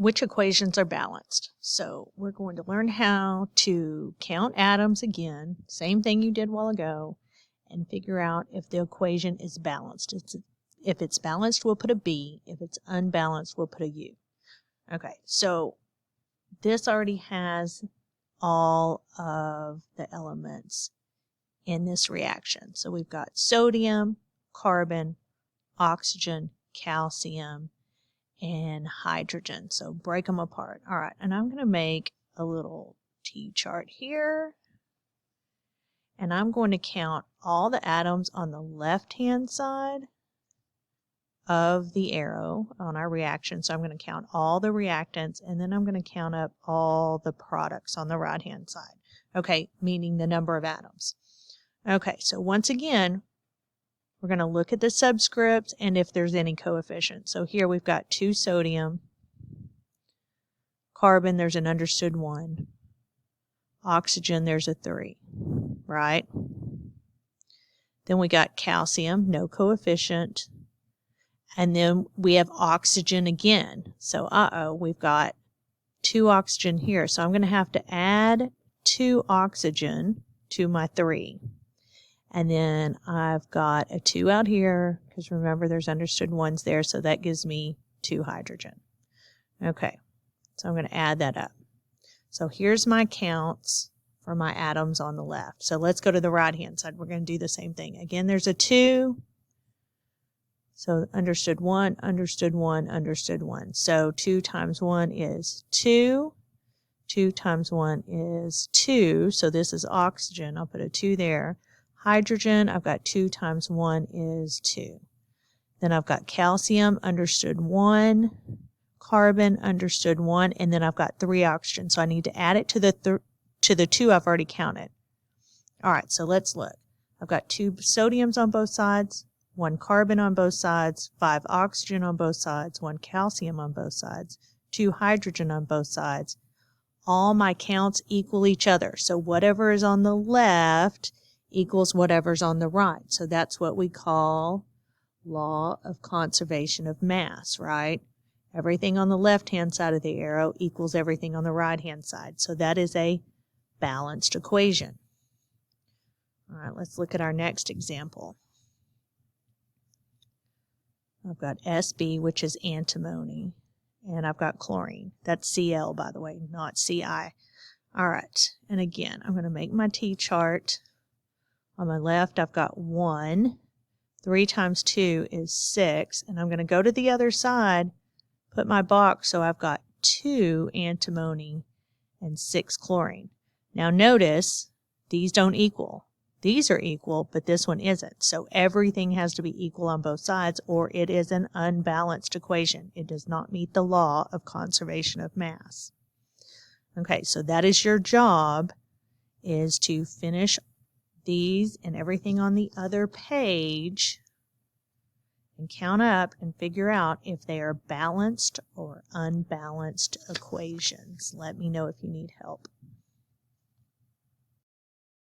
which equations are balanced. So we're going to learn how to count atoms again, same thing you did a while ago, and figure out if the equation is balanced. If it's balanced, we'll put a B. If it's unbalanced, we'll put a U. Okay, so this already has all of the elements in this reaction. So we've got sodium, carbon, oxygen, calcium, and hydrogen. So break them apart. All right, and I'm going to make a little T-chart here. And I'm going to count all the atoms on the left-hand side of the arrow on our reaction. So I'm going to count all the reactants, and then I'm going to count up all the products on the right-hand side. Okay, meaning the number of atoms. Okay, so once again, we're going to look at the subscripts and if there's any coefficients. So here we've got 2 sodium. Carbon, there's an understood 1. Oxygen, there's a 3, right? Then we got calcium, no coefficient. And then we have oxygen again. So, we've got 2 oxygen here. So I'm going to have to add 2 oxygen to my 3. And then I've got a 2 out here, because remember there's understood 1s there, so that gives me 2 hydrogen. Okay, so I'm going to add that up. So here's my counts for my atoms on the left. So let's go to the right-hand side. We're going to do the same thing. Again, there's a 2. So understood 1, understood 1, understood 1. So 2 times 1 is 2. 2 times 1 is 2. So this is oxygen. I'll put a 2 there. Hydrogen, I've got 2 times 1 is 2. Then I've got calcium, understood 1. Carbon, understood 1. And then I've got 3 oxygen. So I need to add it to the 2 I've already counted. All right, so let's look. I've got 2 sodiums on both sides, 1 carbon on both sides, 5 oxygen on both sides, 1 calcium on both sides, 2 hydrogen on both sides. All my counts equal each other. So whatever is on the left equals whatever's on the right. So that's what we call law of conservation of mass, right? Everything on the left-hand side of the arrow equals everything on the right-hand side. So that is a balanced equation. All right, let's look at our next example. I've got Sb, which is antimony, and I've got chlorine. That's Cl, by the way, not Ci. All right, and again, I'm going to make my T-chart. On my left, I've got 1. 3 times 2 is 6. And I'm going to go to the other side, put my box so I've got 2 antimony and 6 chlorine. Now notice, these don't equal. These are equal, but this one isn't. So everything has to be equal on both sides, or it is an unbalanced equation. It does not meet the law of conservation of mass. Okay, so that is your job, is to finish these and everything on the other page and count up and figure out if they are balanced or unbalanced equations. Let me know if you need help.